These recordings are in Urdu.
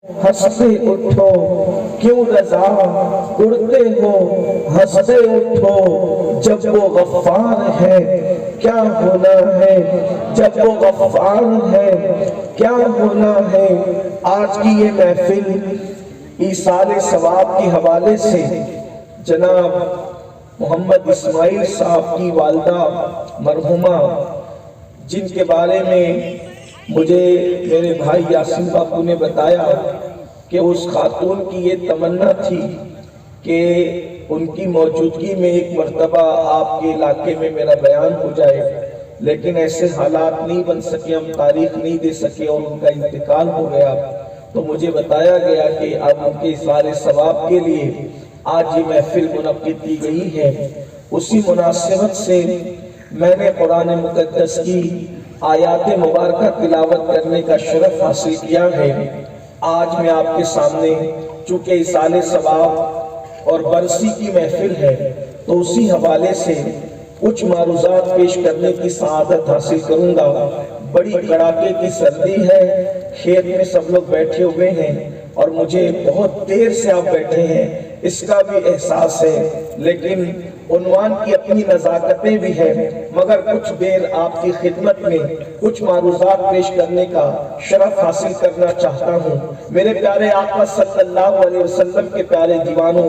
ہنستے اٹھو کیوں رضا اڑتے ہو، ہنستے اٹھو جب وہ غفار ہے کیا ہونا ہے، جب وہ غفار ہے کیا ہونا ہے۔ آج کی یہ محفل ایصال ثواب کے حوالے سے جناب محمد اسماعیل صاحب کی والدہ مرحومہ، جن کے بارے میں مجھے میرے بھائی یاسین باپو نے بتایا کہ اس خاتون کی یہ تمنا تھی کہ ان کی موجودگی میں ایک مرتبہ آپ کے علاقے میں میرا بیان ہو جائے، لیکن ایسے حالات نہیں بن سکے، ہم تاریخ نہیں دے سکے اور ان کا انتقال ہو گیا۔ تو مجھے بتایا گیا کہ اب ان کے ایصال ثواب کے لیے آج یہ محفل منعقد کی گئی ہے۔ اسی مناسبت سے میں نے قرآن مقدس کی آیات مبارکہ تلاوت کرنے کا شرف حاصل کیا ہے۔ آج میں آپ کے سامنے چونکہ ایصال ثواب اور برسی کی محفل ہے تو اسی حوالے سے کچھ معروضات پیش کرنے کی سعادت حاصل کروں گا۔ بڑی کڑاکے کی سردی ہے، کھیت میں سب لوگ بیٹھے ہوئے ہیں اور مجھے بہت دیر سے آپ بیٹھے ہیں اس کا بھی احساس ہے، لیکن عنوان کی اپنی نزاکتیں بھی ہیں، مگر کچھ دیر آپ کی خدمت میں کچھ معروضات پیش کرنے کا شرف حاصل کرنا چاہتا ہوں۔ میرے پیارے آقا صلی اللہ علیہ وسلم کے پیارے دیوانوں،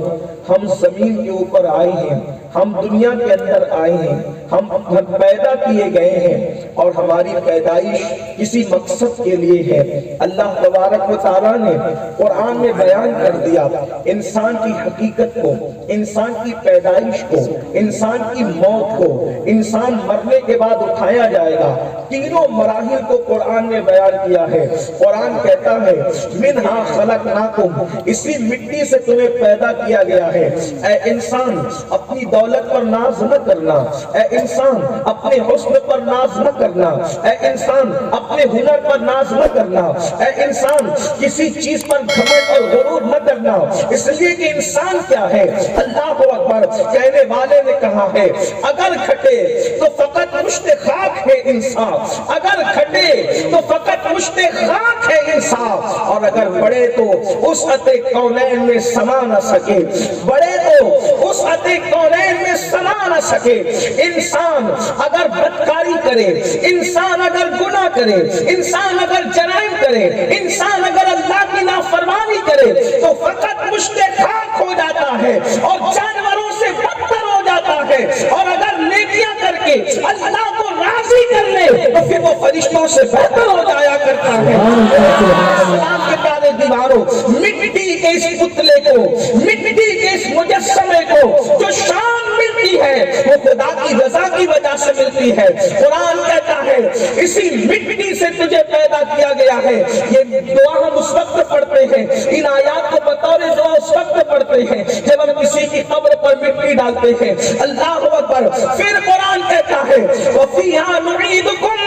ہم زمین کے اوپر آئے ہیں، ہم دنیا کے اندر آئے ہیں، ہم پیدا کیے گئے ہیں اور ہماری پیدائش کسی مقصد کے لیے ہے۔ اللہ تبارک و تعالیٰ نے قرآن میں بیان کر دیا انسان کی حقیقت کو، انسان کی پیدائش کو، انسان کی موت کو، انسان مرنے کے بعد اٹھایا جائے گا، تینوں مراحل کو قرآن نے بیان کیا ہے۔ قرآن کہتا ہے منہا خلقناکم، اسی مٹی سے تمہیں پیدا کیا گیا ہے۔ اے انسان اپنی دولت پر ناز نہ کرنا، اے انسان اپنے حسن پر ناز نہ کرنا، اے انسان اپنے ہنر پر ناز نہ کرنا، اے انسان کسی چیز پر گھمنڈ اور غرور نہ کرنا، اس لیے کہ انسان کیا ہے؟ اللہ اکبر، کہنے والے نے کہا ہے اگر گھٹے تو فقط مشت خاک ہے انسان، اگر گھٹے تو فقط مشت خاک ہے انسان، اور اگر بڑھے تو وسعت کونین میں سما نہ سکے، بڑھے تو وسعت کونین میں سما نہ سکے۔ انسان اگر بدکاری کرے، انسان اگر گناہ کرے، انسان اگر جرائم کرے، انسان اگر اللہ کی نافرمانی کرے تو فقط مشت خاک ہو جاتا ہے اور جانوروں سے بدتر ہو جاتا ہے، اور اگر نیکیاں کر کے اللہ کو راضی کر لے تو پھر وہ فرشتوں سے بہتر ہو جایا کرتا ہے۔ اسلام کے پیارے دیواروں، مٹی کے اس پتلے کو، مٹی کے اس مجسمے کو جو شان ملتی ہے وہ خدا کی رضا کی وجہ سے ملتی ہے۔ قرآن کہتا ہے اسی مٹی سے تجھے پیدا کیا گیا ہے۔ یہ دعا ہم اس وقت پڑھتے ہیں، ان آیات کو بطور دعا اس وقت پڑھتے ہیں جب ہم کسی کی قبر پر مٹی ڈالتے ہیں۔ اللہ اکبر، پھر قرآن کہتا ہے وَفِيهَا نُعِيدُكُمْ،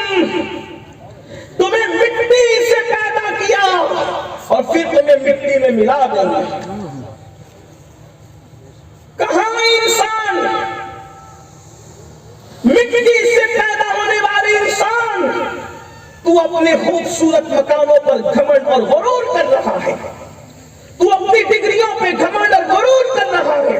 تمہیں مٹی سے پیدا کیا اور پھر تمہیں مٹی میں ملا دیں گے۔ کہاں انسان، مٹی سے پیدا ہونے والے انسان، تو اپنے خوبصورت مکانوں پر گھمنڈ اور غرور کر رہا ہے، تو اپنی ڈگریوں پہ گھمنڈ اور غرور کر رہا ہے،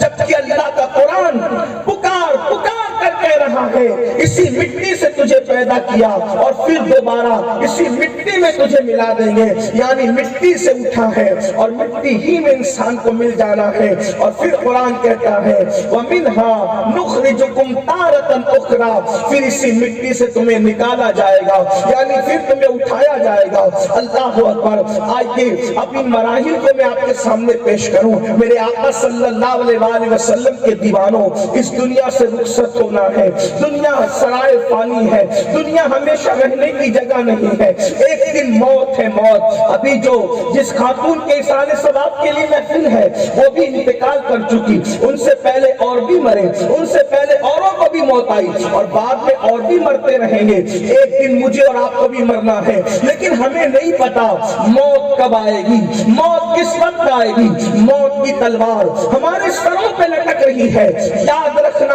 جبکہ اللہ کا قرآن پکار پکار کر کہہ رہا ہے اسی مٹی سے تجھے پیدا کیا اور پھر دوبارہ اسی مٹی میں تجھے ملا دیں گے، یعنی مٹی سے اٹھا ہے اور مٹی ہی میں انسان کو مل جانا ہے۔ اور پھر قرآن کہتا ہے وَمِنْهَا نُخْرِجُكُمْ تَارَةً أُخْرَى، پھر اسی مٹی سے تمہیں نکالا جائے گا، یعنی پھر تمہیں اٹھایا جائے گا۔ اللہ اکبر، آئیے اب ان مراحل کو میں آپ کے سامنے پیش کروں۔ میرے آقا صلی اللہ علیہ وسلم کے دیوانوں، اس دنیا سے رخصت ہونا ہے، دنیا سرائے فانی ہے، دنیا ہمیشہ رہنے کی جگہ نہیں ہے، ایک دن موت ہے، موت۔ ابھی جو جس خاتون کے ایصال ثواب کے لیے محفل ہے وہ بھی انتقال کر چکی، ان سے پہلے اور بھی مرے، ان سے پہلے اوروں کو بھی موت آئی اور بعد میں اور بھی مرتے رہیں گے، ایک دن مجھے اور آپ کو بھی مرنا ہے، لیکن ہمیں نہیں پتا موت کب آئے گی، موت کس وقت آئے گی۔ موت کی تلوار ہمارے سروں پہ لٹک رہی ہے، یاد رکھنا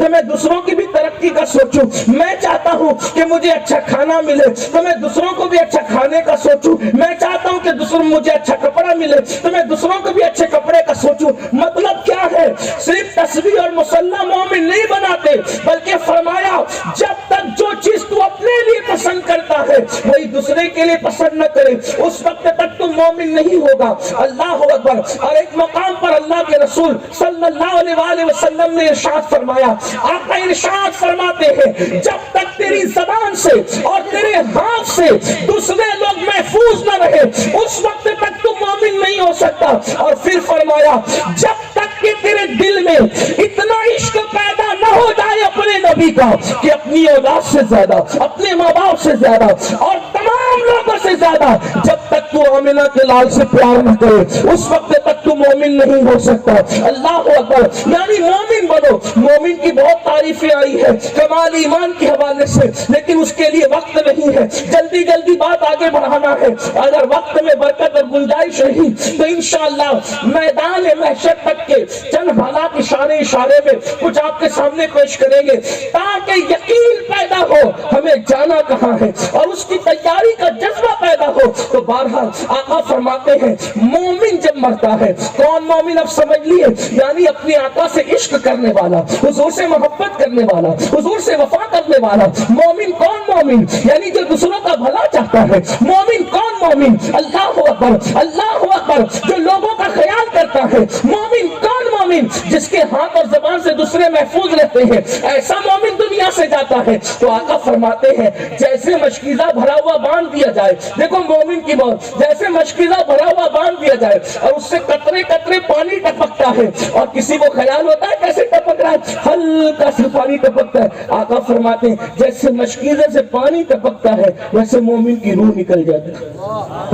تو میں دوسروں کی بھی ترقی کا سوچوں. میں چاہتا ہوں کہ مجھے اچھا کھانا ملے تو میں دوسروں کو بھی اچھا کھانے کا سوچوں. میں چاہتا ہوں کہ دوسروں مجھے اچھا کپڑا ملے تو میں دوسروں کو بھی اچھے کپڑے کا سوچوں. مطلب کیا ہے؟ صرف تسبیح اور مصلی مومن نہیں بناتے، بلکہ فرمایا جب تک جو چیز تو اپنے لیے پسند کرتا ہے وہی دوسرے کے لیے پسند نہ کرے اس وقت تک تو مومن نہیں ہوگا. اللہ اکبر. اور ایک مقام پر اللہ کے رسول صلی اللہ علیہ وسلم نے ارشاد فرمایا، آقا ارشاد فرماتے ہیں جب تک تیری زبان سے اور تیرے ہاتھ سے دوسرے لوگ محفوظ نہ رہے اس وقت تک تو مومن نہیں ہو سکتا. اور پھر فرمایا جب تک کہ تیرے دل میں اتنا عشق پیدا نہ ہو جائے اپنے نبی کا کہ اپنی اولاد سے زیادہ، اپنے ماں باپ سے زیادہ اور تمام لوگوں سے زیادہ جب تک تو آمنہ کے لال سے پیار نہ کرے اس وقت تک تو مومن نہیں ہو سکتا. اللہ اکبر. یعنی مومن بنو. مومن کی بہت تعریفیں آئی ہے کمال ایمان کے حوالے سے، لیکن اس کے لیے وقت نہیں ہے. جلدی جلدی بات آگے بڑھانا ہے. اگر وقت میں برکت اور گنجائش رہی تو انشاءاللہ میدان محشر تک کے چند حالات اشارے میں کچھ آپ کے سامنے پیش کریں گے تاکہ یقین پیدا ہو ہمیں جانا کہاں ہے اور اس کی تیاری کا جذبہ پیدا ہو. تو بہرحال آقا فرماتے ہیں مومن جب مرتا ہے، کون مومن اب سمجھ لیے؟ یعنی اپنے آقا سے عشق کرنے والا، حضور سے محبت کرنے والا، حضور سے وفا کرنے والا. مومن کون مومن؟ یعنی جو دوسروں کا بھلا چاہتا ہے. مومن کون مومن؟ اللہ اکبر اللہ اکبر. جو لوگوں کا خیال کرتا ہے. مومن کون مومن؟ جس کے ہاتھ اور زبان سے دوسرے محفوظ رہتے ہیں. ایسا مومن دنیا سے جاتا ہے. تو آقا فرماتے ہیں جیسے مشکیزہ بھرا ہوا باندھ دیا جائے، دیکھو مومن کی موت، جیسے مشکیزہ بھرا ہوا باندھ دیا جائے اور اس سے قطرے قطرے پانی ٹپکتا ہے اور کسی کو خیال ہوتا ہے کیسے ٹپک رہا ہے، ہلکا سا پانی ٹپکتا ہے. آقا فرماتے ہیں جیسے مشکیزے سے پانی ٹپکتا ہے ویسے مومن کی روح نکل جاتی ہے.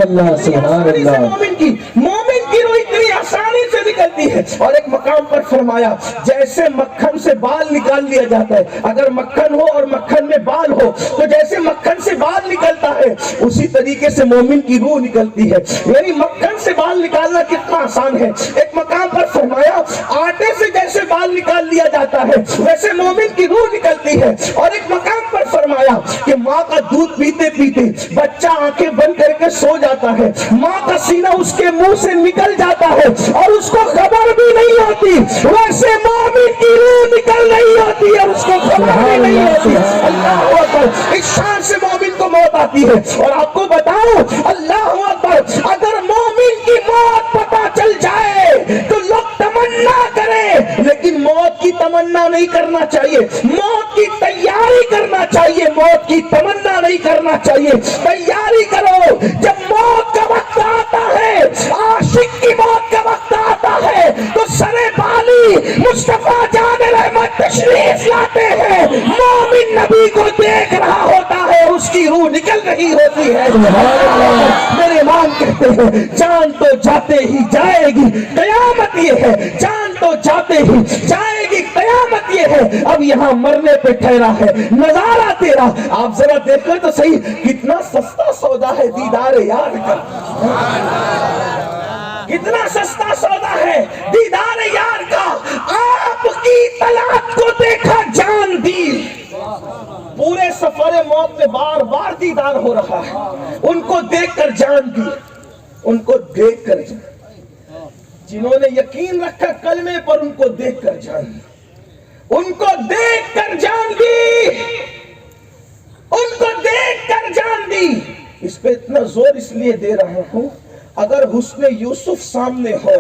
اللہ سبحان اللہ. مومن کی روح اتنی آسانی سے نکلتی ہے. اور ایک مقام پر فرمایا جیسے مکھن سے بال نکال لیا جاتا ہے، اگر مکھن ہو اور مکھن میں بال ہو تو جیسے مکھن سے بال نکلتا ہے اسی طریقے سے مومن کی روح نکلتی ہے. یعنی مکھن سے بال نکالنا کتنا آسان ہے. ایک مقام پر فرمایا آٹے سے جیسے بال نکال لیا جاتا ہے ویسے مومن کی روح نکلتی ہے. اور ایک مقام پر فرمایا کہ ماں کا دودھ پیتے پیتے بچہ آنکھیں بند کر کے سو جاتا ہے، ماں کا سینہ اس کے منہ سے نکل جاتا ہے اور اس کو خبر بھی نہیں ہوتی، ویسے مومن کی روح نکل رہی ہوتی ہے اس کو خبر بھی نہیں ہوتی. اللہ اکبر. اس شان سے مومن کو موت آتی ہے. اور آپ کو بتاؤں اللہ اکبر اگر مومن کی موت پتہ چل جائے تو لوگ تمنا کریں لیکن موت کی تمنا نہیں کرنا چاہیے، موت کی تیاری کرنا چاہیے، موت کی تمنا نہیں کرنا چاہیے. تیاری کرو. جب موت کا وقت آتا ہے، عاشق کی موت کا وقت آتا ہے تو سرے بالی مصطفیٰ جان رحمت تشریف لاتے ہیں. مومن نبی کو دیکھ رہا ہوتا ہے، اس کی روح نکل رہی ہوتی ہے. میرے امام کہتے ہیں جان تو جاتے ہی جائے گی، قیامت یہ ہے. جان تو جاتے ہی جائے گی، قیامت یہ ہے. اب یہاں مرنے پہ ٹھہرا ہے نظارہ تیرا. آپ ذرا دیکھیں تو صحیح کتنا سستا سودا ہے دیدار یار کا. کتنا سستا سودا ہے دیدار یار کا. آپ کی طلعت کو دیکھا جان دی. پورے سفر موت میں بار بار دیدار ہو رہا ہے. ان کو دیکھ کر جان دی، ان کو دیکھ کر جان. جنہوں نے یقین رکھا کلمے پر ان کو دیکھ کر جان دی، ان کو دیکھ کر جان دی، ان کو دیکھ کر جان دی. اس پہ اتنا زور اس لیے دے رہا ہوں اگر حسن یوسف سامنے ہو،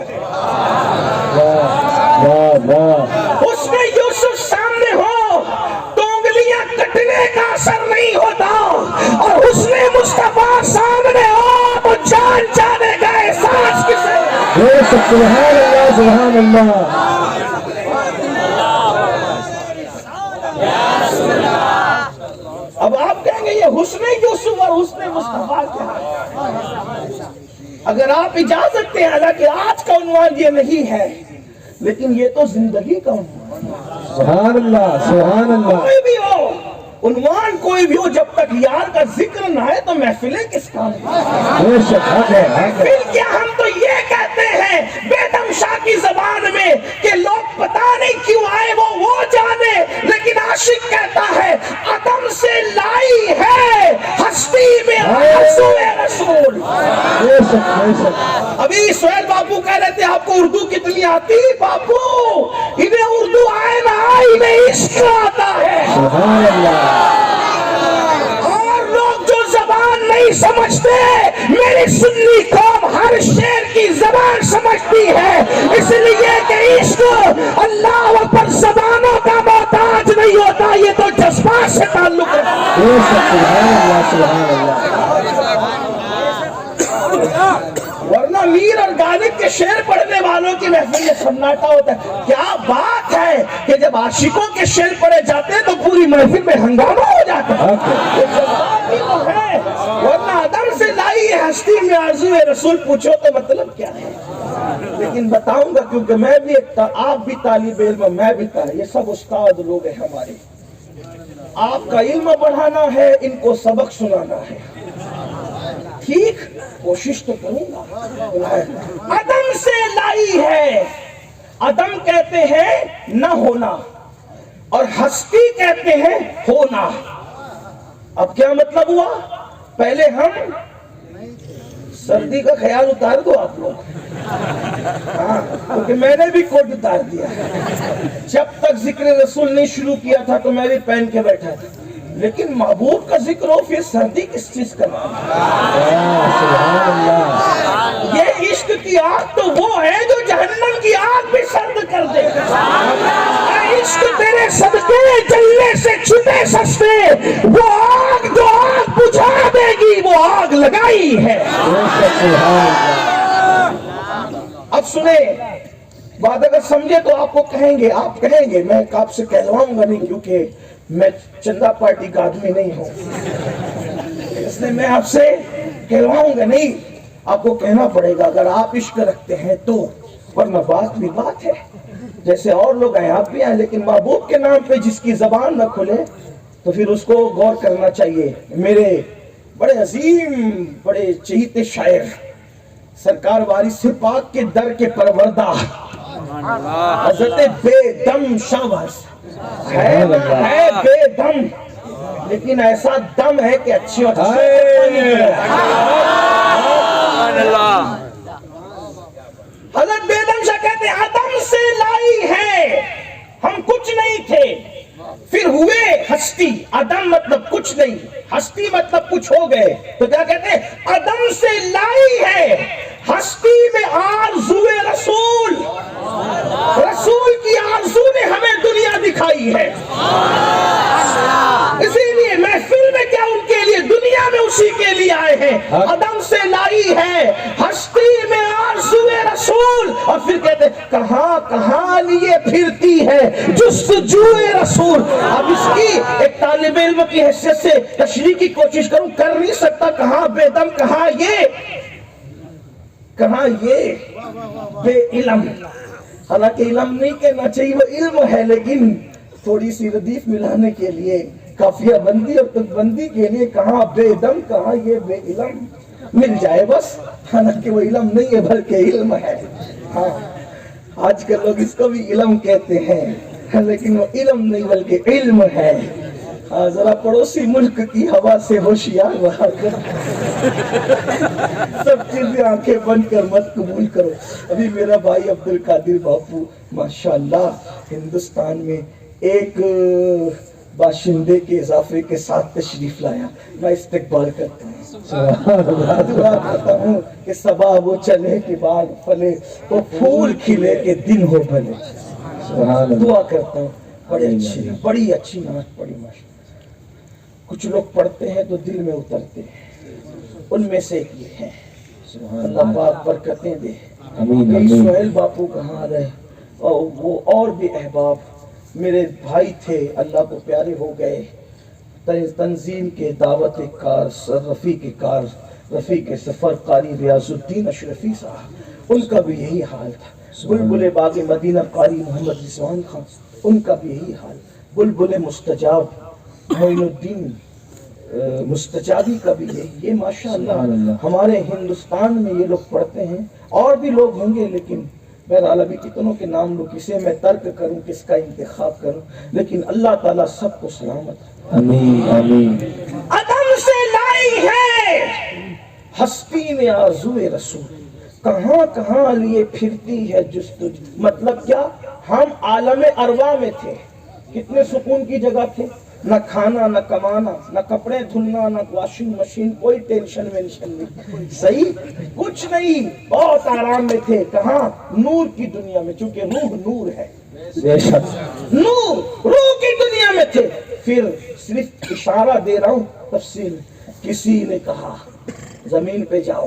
حسن یوسف سامنے ہو تو انگلیاں کٹنے کا اثر نہیں ہوتا، اور حسن مصطفیٰ سامنے ہو تو جان جانے کا احساس کسے. سبحان اللہ سبحان اللہ. اب آپ کہیں گے یہ حسن یوسف اور حسن مصطفیٰ کیا ہے؟ اگر آپ اجازت دیں، حالانکہ آج کا عنوان یہ نہیں ہے لیکن یہ تو زندگی کا عنوان. سبحان اللہ سبحان اللہ. کوئی بھی ہو عنوان، کوئی بھی ہو، جب تک یار کا ذکر نہ ہے تو محفلیں کس کام کی؟ محفل کیا؟ ہم تو یہ کہتے ہیں بیدم شاہ کی زبان میں کہ لوگ پتہ نہیں کیوں آئے وہ جانے، لیکن عاشق کہتا ہے عدم سے لائی ہے ہستی میں آرزو رسول۔ ابھی سہیل باپو کہہ رہے تھے آپ کو اردو کتنی آتی؟ باپو انہیں اردو آئے نہ آئے، انہیں عشق آتا ہے۔ سبحان اللہ۔ اور لوگ جو زبان نہیں سمجھتے، میری سنی قوم ہر شعر کی زبان سمجھتی ہے، اس لیے کہ عشق اللہ اکبر زبانوں کا محتاج نہیں ہوتا، یہ تو جذبات سے تعلق رکھتا ہے۔ سبحان اللہ، سبحان اللہ۔ ورنہ میر اور غالب کے شعر پڑھنے والوں کی محفل میں سناٹا ہوتا ہے۔ کیا بات ہے کہ جب عاشقوں کے شعر پڑھے جاتے ہیں تو پوری محفل میں ہنگامہ ہو جاتا ہے۔ یہ جذبات ہی تو ہے، ورنہ عدم سے لائی ہے ہستی میں آرزو رسول، پوچھو تو مطلب کیا ہے؟ لیکن بتاؤں گا کیونکہ میں بھی آپ بھی طالب علم، میں بھی طالب، یہ سب استاد لوگ ہیں ہمارے۔ آپ کا علم بڑھانا ہے، ان کو سبق سنانا ہے، ٹھیک؟ کوشش تو کروں گا۔ عدم سے لائی ہے، عدم کہتے ہیں نہ ہونا اور ہستی کہتے ہیں ہونا۔ اب کیا مطلب ہوا؟ پہلے ہم سردی کا خیال اتار دو آپ لوگ، ہاں کیونکہ میں نے بھی کوٹ اتار دیا۔ جب تک ذکر رسول نہیں شروع کیا تھا تو میں بھی پہن کے بیٹھا تھا، لیکن محبوب کا ذکر ہو پھر سردی کس چیز کا نام؟ یہ عشق کی آگ تو وہ ہے جو جہنم کی آگ بھی سرد کر دے۔ عشق تیرے صدقے جلنے سے چھپے سستے، وہ آگ جو آگ بجھا دے گی وہ آگ لگائی ہے۔ اب سنیں بات، اگر سمجھے تو آپ کو کہیں گے، آپ کہیں گے، میں آپ سے کہلواؤں گا نہیں کیونکہ میں چندہ پارٹی کا آدمی نہیں ہوں، اس لیے میں آپ سے کہلواؤں گا نہیں، آپ کو کہنا پڑے گا اگر آپ عشق رکھتے ہیں تو، ورنہ بات بھی بات ہے، جیسے اور لوگ ہیں آپ بھی ہیں، لیکن محبوب کے نام پہ جس کی زبان نہ کھلے تو پھر اس کو غور کرنا چاہیے۔ میرے بڑے عظیم بڑے چہیتے شاعر سرکار وارث پاک کے در کے پروردہ حضرت بے دم شاہوز ہے بے دم، لیکن ایسا دم ہے کہ اچھی حضرت بے دم شاہ کہتے ہیں عدم سے لائی ہے، ہم کچھ نہیں تھے پھر ہوئے ہستی۔ عدم مطلب کچھ نہیں، ہستی مطلب کچھ ہو گئے، تو کیا کہتے ہیں عدم سے لائی ہے ہستی میں آرزو رسول، رسول کی آرزو نے ہمیں دنیا دکھائی ہے، اسی لیے محفل میں کیا ان کے لیے دنیا میں اسی کے لیے آئے ہیں۔ عدم سے لائی ہے ہستی میں آرزو رسول، اور پھر کہتے ہیں کہاں کہاں لیے پھرتی ہے جستجوئے رسول۔ اب اس کی ایک طالب علم کی حیثیت سے تشریح کی کوشش کروں، کر نہیں سکتا، کہاں بے دم، کہاں یہ بے علم، حالانکہ علم نہیں کہنا چاہیے، وہ علم ہے، لیکن تھوڑی سی ردیف ملانے کے لیے، قافیہ بندی اور تک بندی کے لیے کہاں بے دم کہاں یہ بے علم مل جائے بس، حالانکہ وہ علم نہیں ہے بلکہ علم ہے۔ ہاں آج کل لوگ اس کو بھی علم کہتے ہیں، لیکن وہ علم نہیں بلکہ علم ہے۔ ذرا پڑوسی ملک کی ہوا سے ہوشیار رہا کر، سب چیزیں آنکھیں بند کر مت قبول کرو۔ ابھی میرا بھائی عبد القادر باپو ماشاءاللہ ہندوستان میں ایک باشندے کے اضافے کے ساتھ تشریف لایا، میں استقبال کرتا ہوں، دعا کرتا ہوں کہ صبا وہ چلے کہ باغ پھلے، وہ پھول کھلے کہ دن ہو بھلے، دعا کرتا ہوں۔ بڑی اچھی نعت پڑھی ماشاءاللہ، کچھ لوگ پڑھتے ہیں تو دل میں اترتے ہیں، ان میں سے ایک یہ ہے، اللہ پاک برکتیں دے۔ سہیل باپو کہاں رہے، اور وہ اور بھی احباب میرے بھائی تھے، اللہ کو پیارے ہو گئے، تنظیم کے دعوت کار، رفیق کار، رفیق سفر قاری ریاض الدین اشرفی صاحب، ان کا بھی یہی حال تھا۔ بلبل باغ مدینہ قاری محمد رضوان خان، ان کا بھی یہی حال۔ بلبل مستجاب معین الدین مستجابی کا بھی یہی، یہ ماشاءاللہ ہمارے ہندوستان میں یہ لوگ پڑھتے ہیں، اور بھی لوگ ہوں گے لیکن بہرحال ابھی کتنوں کے نام لوں، کسے میں ترک کروں، کس کا انتخاب کروں، لیکن اللہ تعالیٰ سب کو سلامت آمین آمین عدم سے لائی ہے ہستی میں آرزوئے رسول، کہاں کہاں لیے پھرتی ہے جستجو۔ مطلب کیا؟ ہم عالم ارواح میں تھے، کتنے سکون کی جگہ تھے، نہ کھانا نہ کمانا نہ کپڑے دھلنا نہ واشنگ مشین، کوئی ٹینشن وینشن نہیں، صحیح کچھ نہیں، بہت آرام میں تھے۔ کہاں؟ نور کی دنیا میں، چونکہ روح نور ہے، بے شک نور روح کی دنیا میں تھے۔ پھر صرف اشارہ دے رہا ہوں تفصیل، کسی نے کہا زمین پہ جاؤ،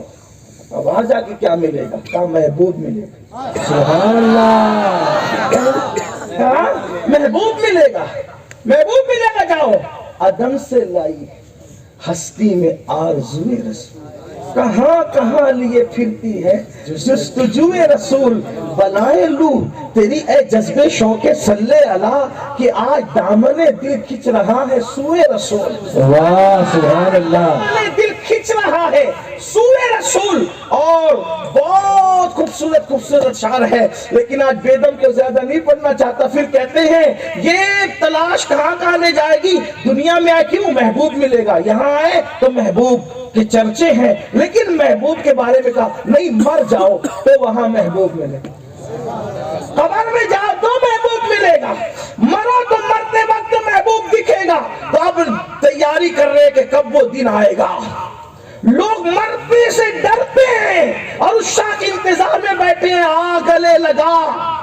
اب وہاں جا کے کیا ملے گا؟ کہا محبوب ملے گا، سبحان اللہ کہا محبوب ملے گا، محبوب ملے گا، جاؤ۔ عدم سے لائی ہستی میں آرزوئے رسول، کہاں کہاں لیے پھرتی ہے جستجوئے رسول، بلائے لو تیری اے جذبے شوق صلی اللہ کہ آج دامن دل کھچ رہا ہے سوئے رسول، واہ سبحان اللہ دامن دل کھچ رہا ہے سوئے رسول۔ اور بہت خوبصورت خوبصورت شعر ہے، لیکن آج بیدم کو زیادہ نہیں پڑھنا چاہتا۔ پھر کہتے ہیں یہ تلاش کہاں کہاں لے جائے گی، دنیا میں آئے کیوں؟ محبوب ملے گا، یہاں آئے تو محبوب کے چرچے ہیں، لیکن محبوب کے بارے میں کہا نہیں، مر جاؤ تو وہاں محبوب ملے گا، قبر میں جاؤ تو محبوب ملے گا، مرو تو مرتے وقت محبوب دکھے گا۔ تو اب تیاری کر رہے کہ کب وہ دن آئے گا، لوگ مرتے سے ڈرتے ہیں اور اس شاہ کے انتظار میں بیٹھے ہیں، آ گلے لگا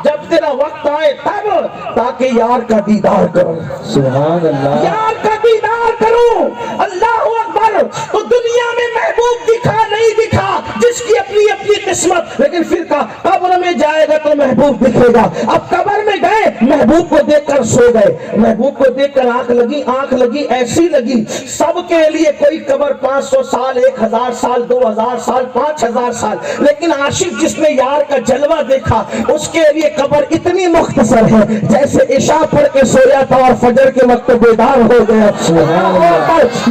جب تیرا وقت آئے تب، تاکہ یار کا دیدار کرو، سبحان اللہ یار کا دیدار کرو۔ اللہ اکبر۔ تو دنیا میں محبوب دکھا نہیں دکھا، جس کی اپنی اپنی قسمت، لیکن پھر کہا قبر میں جائے گا تو محبوب دکھے گا۔ اب قبر میں گئے، محبوب کو دیکھ کر سو گئے، محبوب کو دیکھ کر آنکھ لگی ایسی لگی، سب کے لیے کوئی قبر 500 سال، 1000 سال، 2000 سال، 5000 سال، لیکن عاشق جس نے یار کا جلوہ دیکھا اس کے لیے قبر اتنی مختصر ہے جیسے عشاء پڑھ کے سویا تھا اور فجر کے وقت بیدار ہو گیا۔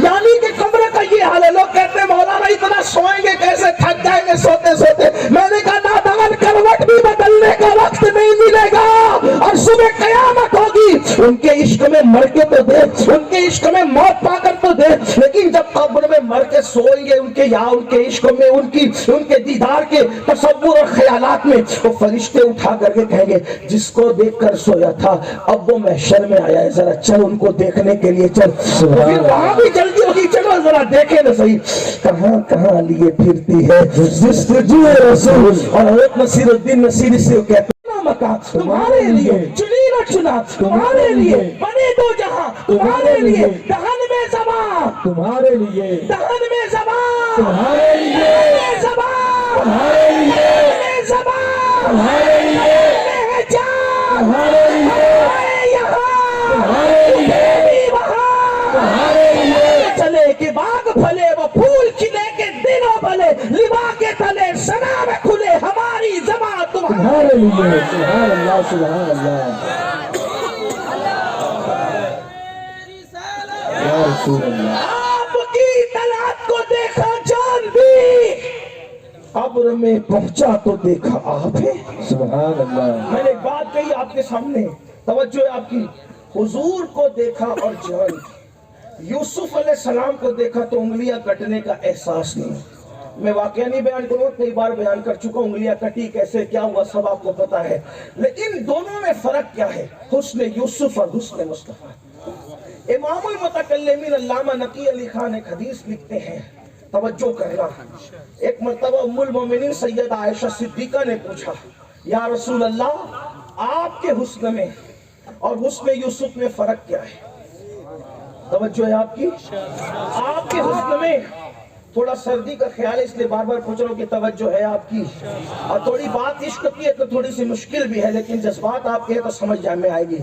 یعنی کہ قبر کا یہ حال ہے۔ لوگ کہتے ہیں مولانا اتنا سوئیں گے کیسے، تھک جائیں گے سوتے سوتے۔ میں نے کہا نادان کروٹ بھی بدلنے کا وقت نہیں ملے گا، اور صبح قیامت ہوگی۔ ان کے عشق میں مر کے تو دیکھ، ان کے عشق میں موت پا کر تو دیکھ، لیکن جب قبر میں مر کے سوئیں گے ان کے عشق میں، ان کے دیدار کے تصور اور خیالات میں، وہ فرشتے اٹھا کر کے کہیں گے جس کو دیکھ کر سویا تھا اب وہ محشر میں آیا ہے، ذرا چل ان کو دیکھنے کے لیے چل۔ پھر وہاں بھی جلدی ہوگی، چلو ذرا دیکھیں نہ صحیح کہاں کہاں لیے پھرتی ہے جستجوئے رسول۔ اور حضرت نصیر الدین نصیری سے کہتے ہیں مکان تمہارے لیے، چنی نہ چنا تمہارے لیے، بنے دو جہاں تمہارے لیے، دہن میں زبان تمہارے لیے، دہن میں زبان تمہارے لیے، زبان تمہارے لیے، زبان تمہارے لیے، جان تمہارے لیے، یہاں تمہارے لیے، وہاں تمہارے لیے، چلے کہ باغ پھلے وہ پھول کھلے کے دنوں بھلے، لبا کے تلے سنا میں کھلے ہماری زبان تمہارے لیے۔ سبحان اللہ سبحان اللہ یا رسول اللہ۔ آپ کی طلعت کو دیکھا جان بھی، قبر میں پہنچا تو دیکھا آپ ہے۔ سبحان اللہ میں نے ایک بات کہی آپ کے سامنے، توجہ ہے آپ کی، حضور کو دیکھا اور جان کی، یوسف علیہ السلام کو دیکھا تو انگلیاں کٹنے کا احساس نہیں۔ میں واقعہ نہیں بیان کروں، کئی بار بیان کر چکا، انگلیاں کٹی کیسے، کیا ہوا، سب آپ کو پتا ہے، لیکن دونوں میں فرق کیا ہے، حسن یوسف اور حسن مصطفیٰ۔ امام المتکلمین علامہ نقی علی خان ایک حدیث لکھتے ہیں، توجہ کرنا۔ ایک مرتبہ ام المومنین سیدہ عائشہ صدیقہ نے پوچھا یا رسول اللہ، آپ کے حسن میں اور حسن یوسف میں فرق کیا ہے؟ توجہ ہے آپ کی، آپ کے حسن میں، تھوڑا سردی کا خیال ہے اس لیے بار بار پوچھ رہا ہوں کہ توجہ ہے آپ کی، اور تھوڑی بات عشق کی ہے تو تھوڑی سی مشکل بھی ہے، لیکن جذبات آپ کے ہیں تو سمجھ میں آئے گی۔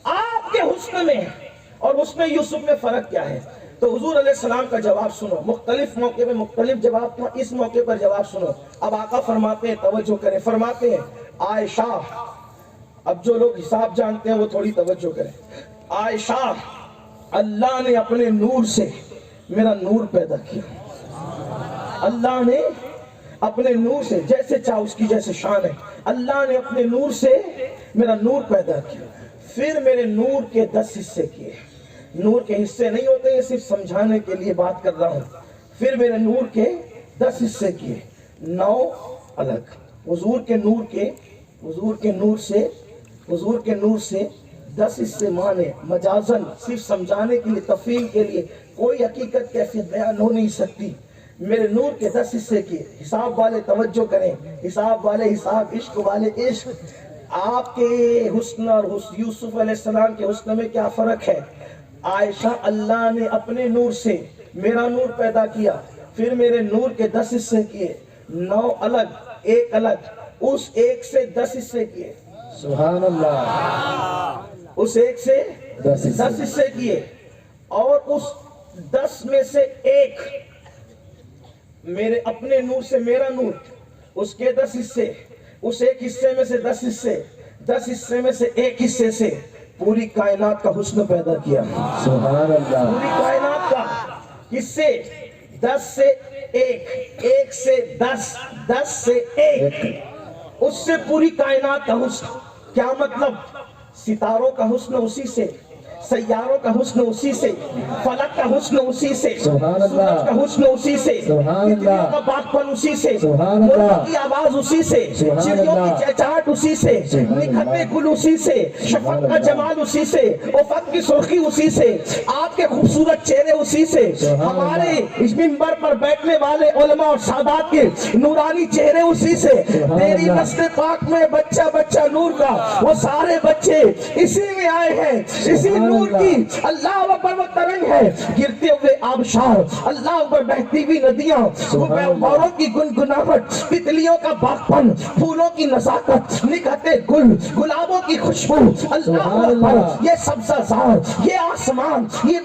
آپ کے حسن میں اور حسن یوسف میں فرق کیا ہے؟ تو حضور علیہ السلام کا جواب سنو، مختلف موقع میں مختلف جواب تھا، اس موقع پر جواب سنو۔ اب آقا فرماتے ہیں، توجہ کریں، فرماتے ہیں عائشہ، اب جو لوگ حساب جانتے ہیں وہ تھوڑی توجہ کریں، عائشہ اللہ نے اپنے نور سے میرا نور پیدا کیا، اللہ نے اپنے نور سے جیسے چاہ اس کی جیسے شان ہے، اللہ نے اپنے نور سے میرا نور پیدا کیا، پھر میرے نور کے 10 حصے کیے۔ نور کے حصے نہیں ہوتے، یہ صرف سمجھانے کے لیے بات کر رہا ہوں۔ پھر میرے نور کے 10 حصے کیے، 9 الگ۔ حضور کے نور سے 10 حصے مانے مجازن، صرف سمجھانے کے لیے، تفہیم کے لیے، کوئی حقیقت کیفیت بیان ہو نہیں سکتی۔ میرے نور کے 10 حصے کیے۔ حساب والے توجہ کریں، حساب والے حساب، عشق والے عشق۔ آپ کے حسن اور یوسف علیہ السلام کے حسن میں کیا فرق ہے؟ عائشہ، اللہ نے اپنے نور سے میرا نور پیدا کیا، پھر میرے نور کے 10 حصے کیے، 9 الگ، 1 الگ، اس 1 سے 10 حصے کیے، سبحان اللہ، اس 1 سے 10 حصے کیے، اور اس 10 میں سے 1 میرے اپنے نور سے میرا نور، اس کے 10 حصے، اس 1 حصے میں سے 10 حصے، 10 حصے میں سے 1 حصے سے پوری کائنات کا حسن پیدا کیا۔ سبحان اللہ، پوری کائنات کا حصے 10 سے 1، 1 سے 10، 10 سے 1، اس سے پوری کائنات کا حسن۔ کیا مطلب؟ ستاروں کا حسن اسی سے، سیاروں کا حسن اسی سے، فلک کا حسن اسی سے، سبحان اللہ، سورج کا حسن اسی سے، سبحان اللہ، تتلیوں کا باغپن اسی سے، سبحان اللہ، مرغوں کی آواز اسی سے، سبحان چڑیوں کی اللہ، چہچہاہٹ اسی سے، سبحان نکھرتے اللہ، گل اسی سے، شفق کا جمال اسی سے، افق کی سرخی اسی سے، آپ کے خوبصورت چہرے اسی سے، سبحان ہمارے اللہ، اس منبر پر بیٹھنے والے علماء اور سادات کے نورانی چہرے اسی سے، سبحان تیری اللہ، نسل پاک میں بچہ بچہ نور کا، وہ سارے بچے اسی میں آئے ہیں، اسی سبحان نور اللہ، کی اللہ اکبر وہ ترنگ ہے، گرتے ہوئے آبشار، اللہ اکبر بہتی ہوئی ندیاں، موروں کی گنگناہٹ، تتلیوں کا باغپن، پھولوں کی نزاکت، نکھرتے گل، گلابوں کی خوشبو، اللہ اکبر، یہ سبزہ زار، یہ آسمان، یہ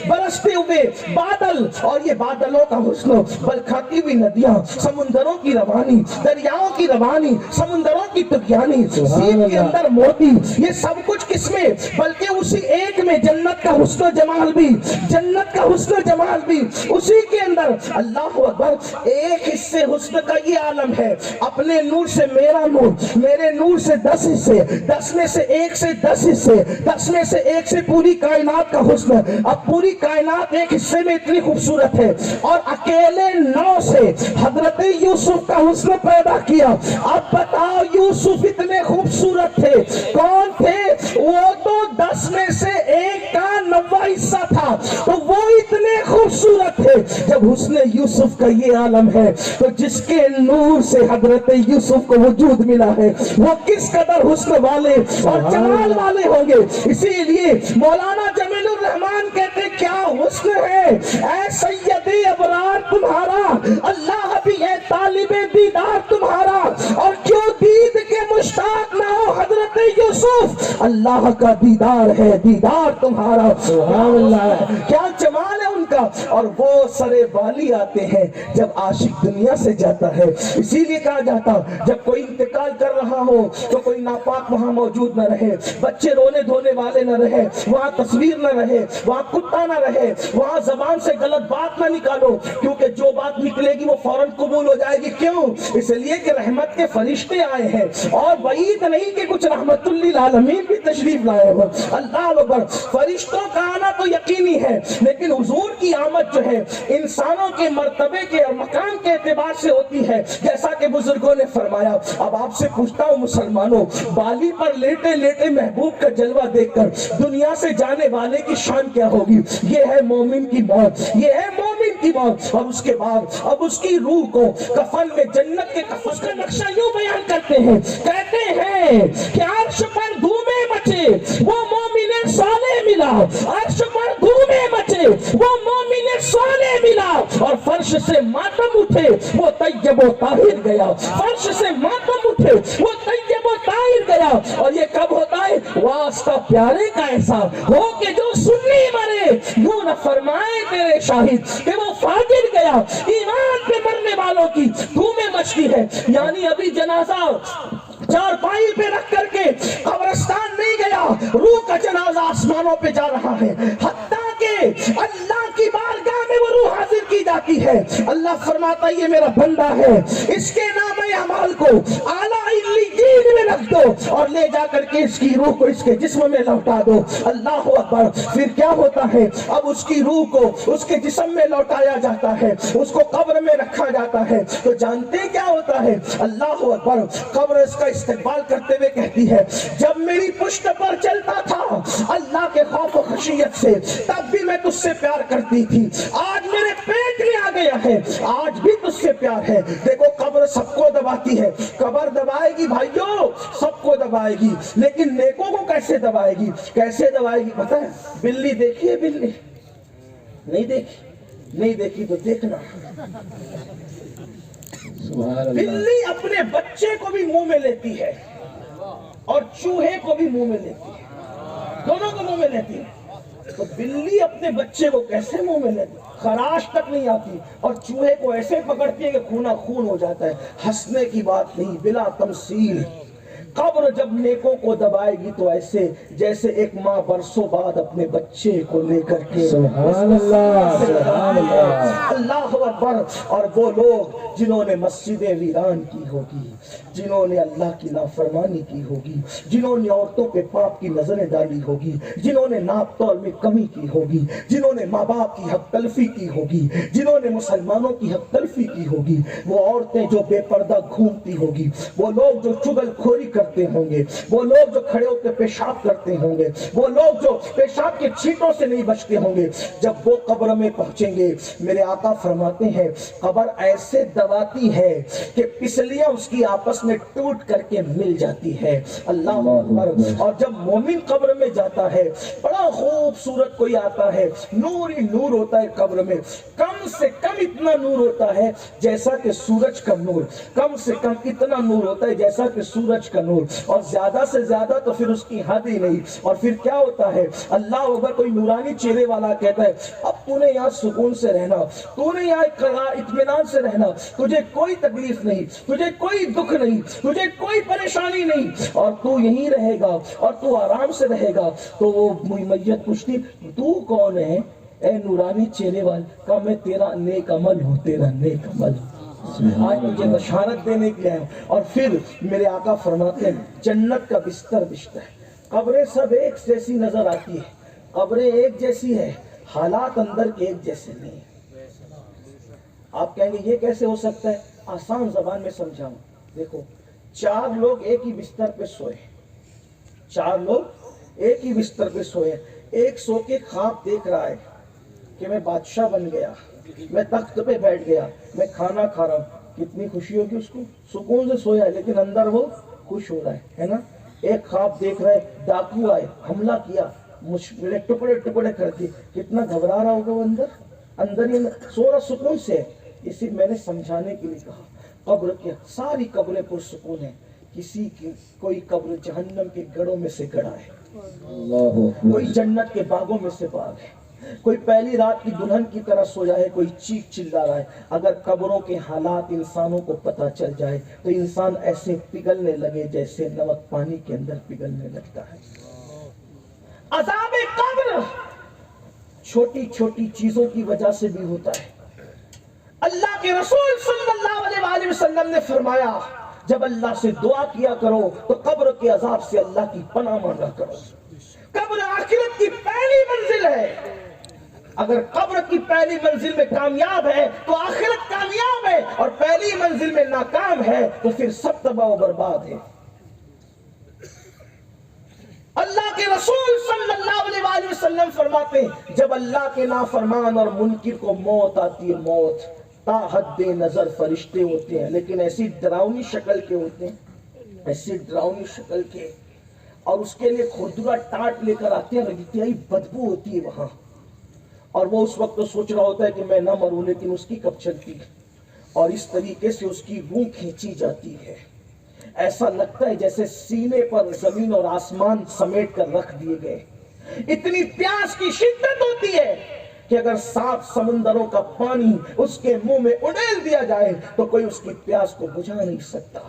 برستے ہوئے بادل، اور یہ بادلوں کا حسن، بلکھاتی ہوئی ندیاں، سمندروں کی روانی، دریاؤں کی روانی، سمندروں کی تغیانی، سیب کے اندر موتی، یہ سب کچھ کس میں؟ بلکہ اسی ایک میں جنت کا حسن و جمال بھی، جنت کا حسن و جمال بھی اسی کے اندر۔ اللہ اکبر، ایک حصے حسن کا یہ عالم ہے، اپنے نور سے میرا نور، میرے نور سے 10 حصے، 10 میں سے 1 سے 10 حصے، 10 میں سے 1 سے پوری کائنات کا حسن۔ اب پوری کائنات ایک حصے میں اتنی خوبصورت ہے، اور اکیلے 9 سے حضرت یوسف کا حسن پیدا کیا۔ اب بتاؤ، یوسف اتنے خوبصورت تھے، کون تھے وہ؟ تو 10 میں سے 1 کا 90 حصہ تھا، تو وہ اتنے خوبصورت تھے۔ جب حسن یوسف کا یہ عالم ہے، تو جس کے نور سے حضرت یوسف کو وجود ملا ہے، وہ کس قدر حسن والے اور جمال والے ہوں گے۔ اسی لیے مولانا جمیل الرحمن کہتے کیا حسن ہے اے سیدی ابرار تمہارا، اللہ بھی ہے طالب دیدار تمہارا، اور کیوں دید کے مشتاق نہ ہو حضرت یوسف، اللہ کا دیدار ہے دیدار تمہارا۔ سبحان اللہ، کیا جمال ہے ان کا۔ اور وہ سرے بالی آتے ہیں جب عاشق دنیا سے جاتا ہے، اسی لیے کہا جاتا جب کوئی انتقال کر رہا ہو تو کوئی ناپاک وہاں موجود نہ رہے، بچے رونے دھونے والے نہ رہے، وہاں تصویر نہ رہے، وہاں کتا نہ رہے، وہاں زبان سے غلط بات نہ نکالو، کیونکہ جو بات نکلے گی وہ فوراً قبول ہو جائے گی۔ کیوں؟ اس لیے کہ رحمت کے فرشتے آئے ہیں، اور وعید نہیں کہ کچھ رحمت للعالمین بھی تشریف لائے ہو۔ اللہ اکبر، فرشتوں کا آنا تو یقینی ہے، لیکن حضور کی آمد جو ہے انسانوں کے مرتبے کے اور مقام کے اعتبار سے ہوتی ہے، جیسا کہ بزرگوں نے فرمایا۔ اب آپ سے پوچھتا ہوں مسلمانوں، بالی پر لیٹے لیٹے محبوب کا جلوہ دیکھ کر دنیا سے جانے والے کی شان کیا ہوگی؟ یہ ہے مومن کی موت، یہ ہے مومن کی موت۔ اور اس کے بعد اب اس کی روح کو کفن میں جنت کے کفن کا نقشہ یوں بیان کرتے ہیں، کہتے ہیں کہ عرش پر دھومیں مچے وہ مومن صالح ملا، عرش پر دھومیں مچے وہ مومن صالح ملا، اور فرش سے ماتم اٹھے وہ طیب و طاہر گیا، فرش سے ماتم اٹھے وہ طیب و طاہر گیا۔ اور یہ کب ہوتا ہے؟ واسطہ پیارے کا احسان ہو کہ جو سنی مرے، یوں نہ فرمائے تیرے شاہد کہ وہ فاجر گیا۔ ایمان پہ مرنے والوں کی دھومیں مچتی ہے، یعنی ابھی جنازہ چارپائی پہ رکھ کر کے قبرستان نہیں گیا، روح کا جنازہ آسمانوں پہ جا رہا ہے، حتیٰ کہ اللہ کی بارگاہ میں وہ روح حاضر کی جاتی ہے. اللہ فرماتا ہے یہ میرا بندہ ہے, اس کے نام اعمال کو اعلیٰ علیین میں رکھ دو اور لے جا کر کے اس کی روح کو اس کے جسم میں لوٹا دو. اللہ اکبر. پھر کیا ہوتا ہے, اب اس کی روح کو اس کے جسم میں لوٹایا جاتا ہے, اس کو قبر میں رکھا جاتا ہے. تو جانتے کیا ہوتا ہے, اللہ اکبر, قبر اس کا استقبال کرتے ہوئے کہتی ہے جب میری پشت پر چلتا تھا اللہ کے خوف و خشیت سے تب بھی میں تجھ سے پیار کرتی تھی, آج میرے پیٹ میں آ گیا ہے آج بھی تجھ سے پیار ہے. دیکھو قبر سب کو دباتی ہے, قبر دبائے گی بھائیوں, سب کو دبائے گی, لیکن نیکوں کو کیسے دبائے گی, کیسے دبائے گی پتہ ہے؟ بلی دیکھی ہے, بلی نہیں دیکھی, نہیں دیکھی تو دیکھنا. بلی اپنے بچے کو بھی منہ میں لیتی ہے اور چوہے کو بھی منہ میں لیتی ہے, دونوں کو منہ میں لیتی ہے. تو بلی اپنے بچے کو کیسے منہ میں لیتی, خراش تک نہیں آتی, اور چوہے کو ایسے پکڑتی ہے کہ خونا خون ہو جاتا ہے. ہنسنے کی بات نہیں, بلا تمثیل. قبر جب نیکوں کو دبائے گی تو ایسے جیسے ایک ماں برسوں بعد اپنے بچے کو لے کر کے سبحان اللہ, سبحان اللہ, اللہ اکبر. اور وہ لوگ جنہوں نے مسجدیں ویران کی ہوگی, جنہوں نے اللہ کی نافرمانی کی ہوگی, جنہوں نے عورتوں پہ پاپ کی نظریں ڈالی ہوگی, جنہوں نے ناپ تول میں کمی کی ہوگی, جنہوں نے ماں باپ کی حق تلفی کی ہوگی, جنہوں نے مسلمانوں کی حق تلفی کی ہوگی, وہ عورتیں جو بے پردہ گھومتی ہوگی, وہ لوگ جو چغل خوری کرتے ہوں گے, وہ لوگ جو کھڑے ہو کے پیشاب کرتے ہوں گے, وہ لوگ جو پیشاب کے چھینٹوں سے نہیں بچتے ہوں گے, جب وہ قبر میں پہنچیں گے میرے آقا فرماتے ہیں قبر ایسے دباتی ہے کہ پسلیاں اس کی آپس میں ٹوٹ کر کے مل جاتی ہے. اللہ اکبر. اور جب مومن قبر میں جاتا ہے بڑا خوبصورت کوئی آتا ہے, نور ہی نور ہوتا ہے قبر میں, کم سے کم اتنا نور ہوتا ہے جیسا کہ سورج کا نور, کم سے کم اتنا نور ہوتا ہے جیسا کہ سورج کا نور, اور زیادہ سے زیادہ تو پھر اس کی حد ہی نہیں. اور پھر کیا ہوتا ہے, اللہ اکبر, کوئی نورانی چہرے والا کہتا ہے اب تو نے یہاں سکون سے رہنا, تو نے یہاں اطمینان سے رہنا, تجھے کوئی تکلیف نہیں, تجھے کوئی دکھ نہیں, تجھے کوئی پریشانی نہیں, اور تو یہیں رہے گا اور تو آرام سے رہے گا. تو وہ میت پوچھتی تو کون ہے اے نورانی چہرے والے, کہا میں تیرا نیک عمل ہوں, تیرا نیک عمل. آج مجھے بشارت دینے کے لیے. اور پھر میرے آقا فرماتے ہیں جنت کا بستر بچھتا ہے. قبریں سب ایک جیسی نظر آتی ہے, قبریں ایک جیسی ہے, حالات اندر کے ایک جیسے نہیں. آپ کہیں گے یہ کیسے ہو سکتا ہے, آسان زبان میں سمجھاؤں. دیکھو, 4 لوگ ایک ہی بستر پہ سوئے, 4 لوگ ایک ہی بستر پہ سوئے. ایک سو کے خواب دیکھ رہا ہے کہ میں بادشاہ بن گیا, میں تخت پہ بیٹھ گیا, میں کھانا کھا رہا ہوں. کتنی خوشی ہوگی اس کو, سکون سے سویا ہے لیکن اندر وہ خوش ہو رہا ہے نا. ایک خواب دیکھ رہا ہے ڈاکو آئے, حملہ کیا, مجھے ٹکڑے ٹکڑے کر دیے, کتنا گھبرا رہا ہوگا وہ اندر ہی سو رہا سکون سے. اسی میں نے سمجھانے کے لیے کہا قبر کے ساری قبریں پرسکون ہیں, کسی کی کوئی قبر جہنم کے گڑھوں میں سے گڑھا ہے, کوئی جنت کے باغوں میں سے باغ ہے, کوئی پہلی رات کی دلہن کی طرح سویا ہے, کوئی چیخ چلا رہا ہے. اگر قبروں کے حالات انسانوں کو پتہ چل جائے تو انسان ایسے پگھلنے لگے جیسے نمک پانی کے اندر پگھلنے لگتا ہے. عذاب قبر چھوٹی چھوٹی چیزوں کی وجہ سے بھی ہوتا ہے. اللہ کے رسول صلی اللہ علیہ وآلہ وسلم نے فرمایا جب اللہ سے دعا کیا کرو تو قبر کے عذاب سے اللہ کی پناہ مانگا کرو. قبر آخرت کی پہلی منزل ہے. اگر قبر کی پہلی منزل میں کامیاب ہے تو آخرت کامیاب ہے, اور پہلی منزل میں ناکام ہے تو پھر سب تباہ و برباد ہے. اللہ کے رسول صلی اللہ علیہ وآلہ وسلم فرماتے ہیں جب اللہ کے نافرمان اور منکر کو موت آتی ہے, موت تا حد نظر فرشتے ہوتے ہیں لیکن ایسی ڈراؤنی شکل کے ہوتے ہیں, ایسی ڈراؤنی شکل کے, اور اس کے لیے کھردرا ٹاٹ لے کر آتے ہیں, انتہائی بدبو ہوتی ہے وہاں. اور وہ اس وقت تو سوچ رہا ہوتا ہے کہ میں نہ مروں, لیکن اس کی کب چلتی ہے, اور اس طریقے سے اس کی روح کھینچی جاتی ہے. ایسا لگتا ہے جیسے سینے پر زمین اور آسمان سمیٹ کر رکھ دیے گئے. اتنی پیاس کی شدت ہوتی ہے کہ اگر 7 سمندروں کا پانی اس کے منہ میں اڈیل دیا جائے تو کوئی اس کی پیاس کو بجھا نہیں سکتا.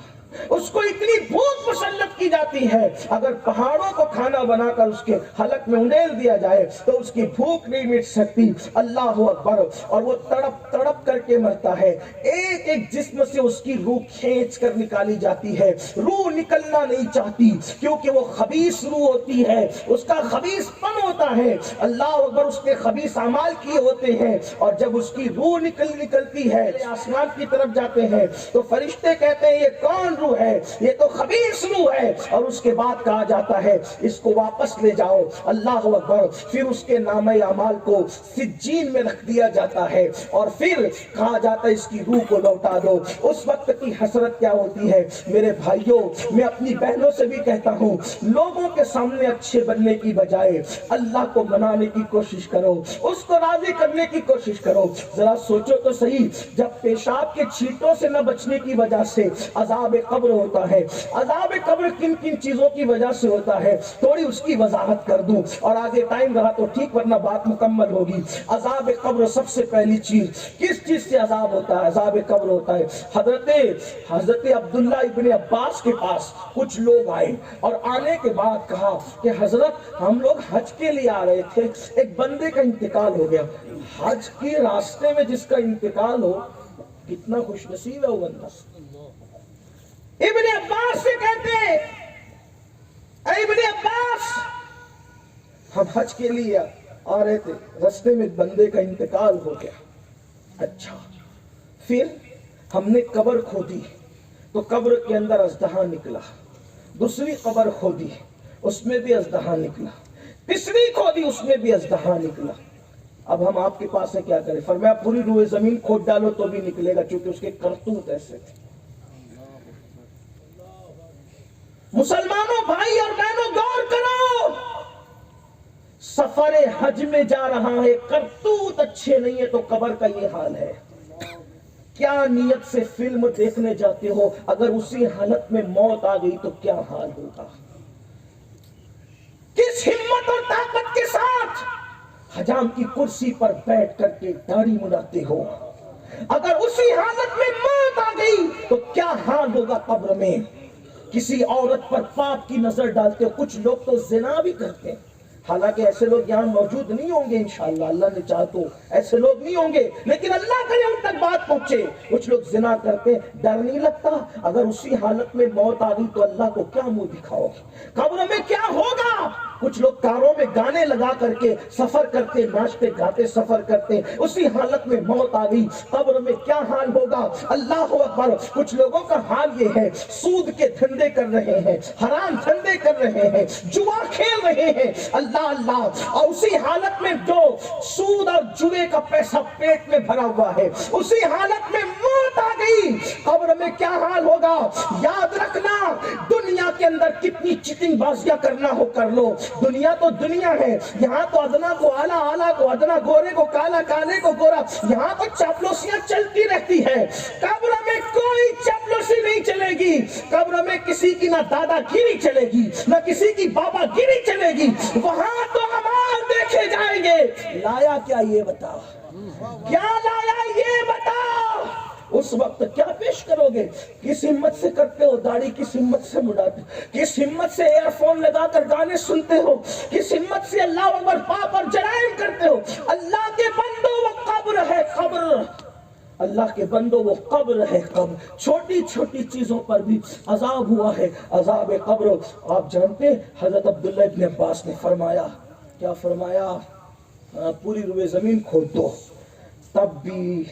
اس کو اتنی بھوک مسلط کی جاتی ہے، اگر پہاڑوں کو کھانا بنا کر اس کے حلق میں انڈیل دیا جائے تو اس کی بھوک نہیں مٹ سکتی۔ اللہ اکبر، اور وہ تڑپ تڑپ کر کے مرتا ہے، ایک ایک جسم سے اس کی روح کھینچ کر نکالی جاتی ہے، روح نکلنا نہیں چاہتی کیونکہ وہ خبیث روح ہوتی ہے، اس کا خبیث پن ہوتا ہے، اللہ اکبر، اس کے خبیث اعمال کیے ہوتے ہیں، اور جب اس کی روح نکلتی ہے آسمان کی طرف جاتے ہیں تو فرشتے کہتے ہیں یہ کون روح ہے؟ یہ تو خبیث روح ہے، اور اس کے بعد کہا جاتا ہے اس کو واپس لے جاؤ، اللہ اکبر، پھر اس کے نامہ اعمال کو سجین میں رکھ دیا جاتا ہے، اور پھر کہا جاتا ہے اس کی روح کو لوٹا دو۔ اس وقت کی حسرت کیا ہوتی ہے میرے بھائیوں، میں اپنی بہنوں سے بھی کہتا ہوں، لوگوں کے سامنے اچھے بننے کی بجائے اللہ کو منانے کی کوشش کرو، اس کو راضی کرنے کی کوشش کرو۔ ذرا سوچو تو صحیح، جب پیشاب کے چھینٹوں سے نہ بچنے کی وجہ سے عذاب قبر ہوتا ہے، عذاب قبر کن کن چیزوں کی وجہ سے ہوتا ہے تھوڑی اس کی وضاحت کر دوں، اور آگے ٹائم رہا تو ٹھیک ورنہ بات مکمل ہوگی۔ عذاب قبر سب سے پہلی چیز کس چیز سے عذاب ہوتا ہے؟ عذاب قبر ہوتا ہے حضرت عبداللہ ابن عباس کے پاس کچھ لوگ آئے، اور آنے کے بعد کہا کہ حضرت ہم لوگ حج کے لیے آ رہے تھے، ایک بندے کا انتقال ہو گیا۔ حج کے راستے میں جس کا انتقال ہو کتنا خوش نصیب ہے وہ بندہ۔ ابن عباس سے کہتے ہیں اے ابن عباس، ہم حج کے لیے آ رہے تھے، راستے میں بندے کا انتقال ہو گیا۔ اچھا، پھر ہم نے قبر کھودی تو قبر کے اندر اژدہا نکلا، دوسری قبر کھودی اس میں بھی اژدہا نکلا، تیسری کھودی اس میں بھی اژدہا نکلا۔ اب ہم آپ کے پاس سے کیا کریں؟ فرمایا پوری روئے زمین کھود ڈالو تو بھی نکلے گا، کیونکہ اس کے کرتوت ایسے تھے۔ مسلمانوں بھائی اور بہنوں غور کرو، سفر حج میں جا رہا ہے، کرتوت اچھے نہیں ہے تو قبر کا یہ حال ہے۔ کیا نیت سے فلم دیکھنے جاتے ہو، اگر اسی حالت میں موت آ گئی تو کیا حال ہوگا؟ کس ہمت اور طاقت کے ساتھ حجام کی کرسی پر بیٹھ کر کے داڑھی مناتے ہو، اگر اسی حالت میں موت آ گئی تو کیا حال ہوگا قبر میں؟ کسی عورت پر پاپ کی نظر ڈالتے ہو، کچھ لوگ تو زنا بھی کرتے ہیں، حالانکہ ایسے لوگ یہاں موجود نہیں ہوں گے انشاءاللہ، اللہ نے چاہا تو ایسے لوگ نہیں ہوں گے، لیکن اللہ کرے ان تک بات پہنچے۔ کچھ لوگ زنا کرتے ہیں، ڈر نہیں لگتا اگر اسی حالت میں موت آ گئی تو اللہ کو کیا منہ دکھاؤ گے؟ قبر میں کیا ہوگا؟ کچھ لوگ کاروں میں گانے لگا کر کے سفر کرتے، ناچتے گاتے سفر کرتے، اسی حالت میں موت آ گئی، قبر میں کیا حال ہوگا؟ اللہ اکبر، کچھ لوگوں کا حال یہ ہے سود کے دھندے کر رہے ہیں، حرام دھندے کر رہے ہیں، جوا کھیل رہے ہیں، اللہ اللہ، اور اسی حالت میں جو سود اور جوے کا پیسہ پیٹ میں بھرا ہوا ہے، اسی حالت میں موت آ گئی، قبر میں کیا حال ہوگا؟ یاد رکھنا، دنیا کے اندر کتنی چٹنگ بازیاں کرنا ہو کر لو، دنیا تو دنیا ہے، یہاں تو ادنا کو آلہ، آلہ کو ادنا، گورے کو کالا، کالے کو گورا، یہاں تو چاپلوسیاں چلتی رہتی ہے۔ قبر میں کوئی چاپلوسی نہیں چلے گی، قبر میں کسی کی نہ دادا گیری چلے گی، نہ کسی کی بابا گیری چلے گی، وہاں تو امال دیکھے جائیں گے۔ لایا کیا یہ بتا، کیا لایا یہ بتا؟ اس وقت کیا پیش کرو گے؟ کس ہمت سے کرتے ہو داڑھی، کس ہمت سے مڑاتے، کس ہمت سے ایئر فون لگا کر گانے سنتے ہو، کس ہمت سے اللہ اکبر پاپ اور جرائم کرتے ہو؟ اللہ کے بندو وہ قبر ہے، قبر، اللہ کے بندو وہ قبر ہے، قبر، چھوٹی چھوٹی چیزوں پر بھی عذاب ہوا ہے، عذاب قبر۔ آپ جانتے حضرت عبداللہ ابن عباس نے فرمایا، کیا فرمایا؟ پوری روئے زمین کھود دو، تب بھی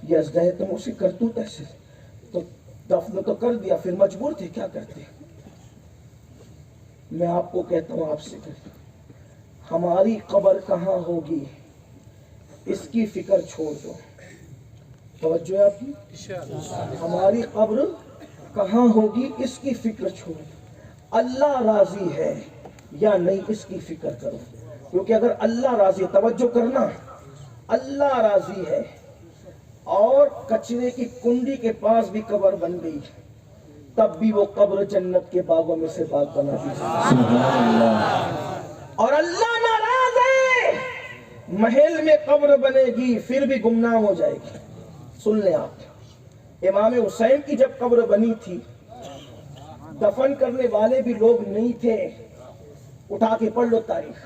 یہ ازدہے تم اسی کرتوت ایسے، تو دفن تو کر دیا، پھر مجبور تھے، کیا کرتے؟ میں آپ کو کہتا ہوں، آپ سے کہتا ہوں، ہماری قبر کہاں ہوگی اس کی فکر چھوڑ دو، توجہ ہے آپ کی؟ ہماری قبر کہاں ہوگی اس کی فکر چھوڑ دو، اللہ راضی ہے یا نہیں اس کی فکر کرو، کیونکہ اگر اللہ راضی ہے، توجہ کرنا، اللہ راضی ہے اور کچرے کی کنڈی کے پاس بھی قبر بن گئی، تب بھی وہ قبر جنت کے باغوں میں سے باغ بنا دی۔ اور اللہ ناراض ہے، محل میں قبر بنے گی پھر بھی گمنام ہو جائے گی۔ سن لیں آپ، امام حسین کی جب قبر بنی تھی دفن کرنے والے بھی لوگ نہیں تھے. اٹھا کے پڑھ لو تاریخ.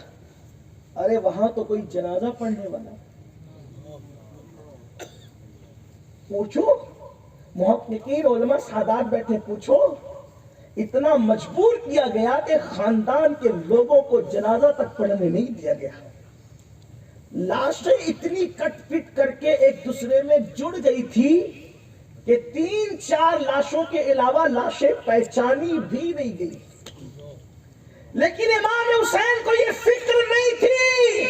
ارے وہاں تو کوئی جنازہ پڑھنے والا. پوچھو محققین علماء سادات بیٹھے, پوچھو اتنا مجبور کیا گیا کہ خاندان کے لوگوں کو جنازہ تک پڑھنے نہیں دیا گیا. لاشیں اتنی کٹ پٹ کر کے ایک دوسرے میں جڑ گئی تھی کہ 3-4 لاشوں کے علاوہ لاشیں پہچانی بھی نہیں گئی. لیکن امام حسین کو یہ فکر نہیں تھی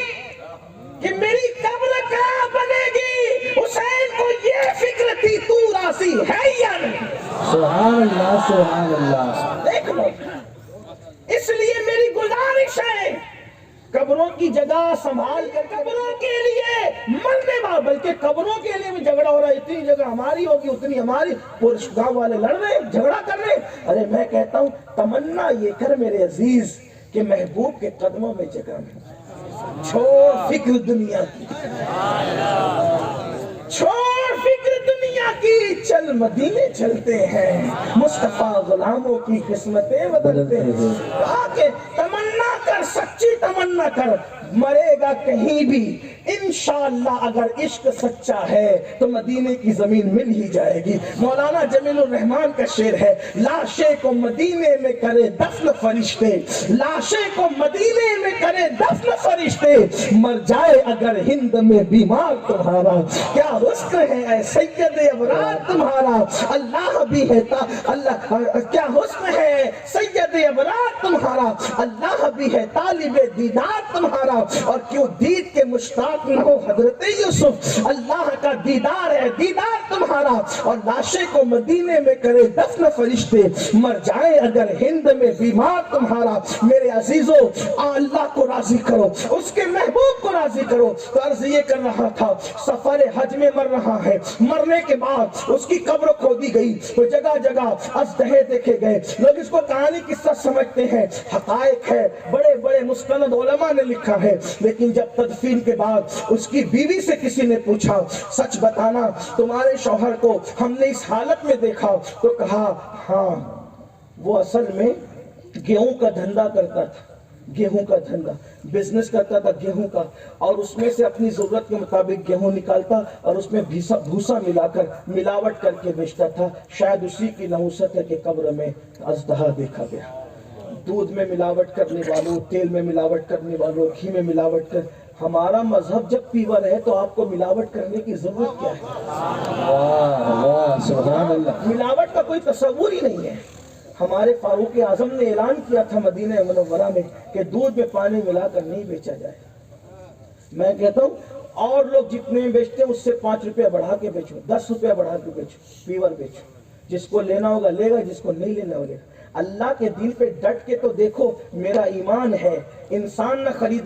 کہ میری قبر کہاں بنے گی. حسین کو یہ فکر تھی تو راضی ہے یا نہیں. سبحان اللہ سبحان اللہ. دیکھ لو, اس لیے میری گزارش ہے قبروں کی جگہ سنبھال کر, قبروں کے لیے مرنے والے, بلکہ قبروں کے لیے بھی جھگڑا ہو رہا ہے. اتنی جگہ ہماری ہوگی اتنی ہماری, پورے گاؤں والے لڑ رہے ہیں, جھگڑا کر رہے ہیں. ارے میں کہتا ہوں تمنا یہ کر میرے عزیز کہ محبوب کے قدموں میں جگہ مل. چھوڑ فکر دنیا کی, چھوڑ فکر دنیا کی, چل مدینے چلتے ہیں. مصطفیٰ غلاموں کی قسمتیں بدلتے ہیں. کہا کہ تمنا کر, سچی تمنا کر, مرے گا کہیں بھی انشاءاللہ اگر عشق سچا ہے تو مدینے کی زمین مل ہی جائے گی. مولانا جمیل الرحمان کا شعر ہے, لاشے کو مدینے میں کرے دفن فرشتے, لاشے کو مدینے میں کرے دفن فرشتے, مر جائے اگر ہند میں بیمار تمہارا, کیا حسن ہے اے سید ابرار تمہارا. اللہ بھی ہے اللہ, کیا حسن ہے سید ابرار تمہارا, اللہ بھی ہے طالب دیدار تمہارا. اور کیوں دید کے مشتاق نہ ہو حضرت یوسف, اللہ کا دیدار ہے دیدار تمہارا. اور لاشے کو مدینے میں کرے دفن فرشتے, مر جائے اگر ہند میں بیمار تمہارا. میرے عزیزو اللہ کو راضی کرو, اس کے محبوب کو راضی کرو. تو عرض یہ کر رہا تھا, سفر حج میں مر رہا ہے, مرنے کے بعد اس کی قبر کھودی گئی تو جگہ جگہ ازدہے دیکھے گئے. لوگ اس کو کہانی قصہ سمجھتے ہیں, حقائق ہے, بڑے بڑے مستند علماء نے لکھا ہے. لیکن جب تدفین کے بعد اس کی بیوی سے کسی نے پوچھا, سچ بتانا تمہارے شوہر کو ہم نے اس حالت میں دیکھا, تو کہا ہاں وہ اصل میں گیہوں کا دھندا کرتا تھا, گیہوں کا دھندا, بزنس کرتا تھا گیہوں کا, اور اس میں سے اپنی ضرورت کے مطابق گیہوں نکالتا اور اس میں بھوسا ملا کر ملاوٹ کر کے بیچتا تھا. شاید اسی کی نحوست ہے کہ قبر میں اژدہا دیکھا گیا. دودھ میں ملاوٹ کرنے والوں, تیل میں ملاوٹ کرنے والوں, گھی میں ملاوٹ کر, ہمارا مذہب جب پیور ہے تو آپ کو ملاوٹ کرنے کی ضرورت کیا ہے؟ واہ سبحان اللہ. ملاوٹ کا کوئی تصور ہی نہیں ہے. ہمارے فاروق اعظم نے اعلان کیا تھا مدینہ منورہ میں کہ دودھ میں پانی ملا کر نہیں بیچا جائے. میں کہتا ہوں اور لوگ جتنے بیچتے ہیں اس سے 5 روپے بڑھا کے بیچو, 10 روپے بڑھا کے بیچو, پیور بیچو. جس کو لینا ہوگا لے گا, جس کو نہیں لینا ہوگا. اللہ کے دین پہ ڈٹ کے تو دیکھو, میرا ایمان ہے انسان نہ خریدنے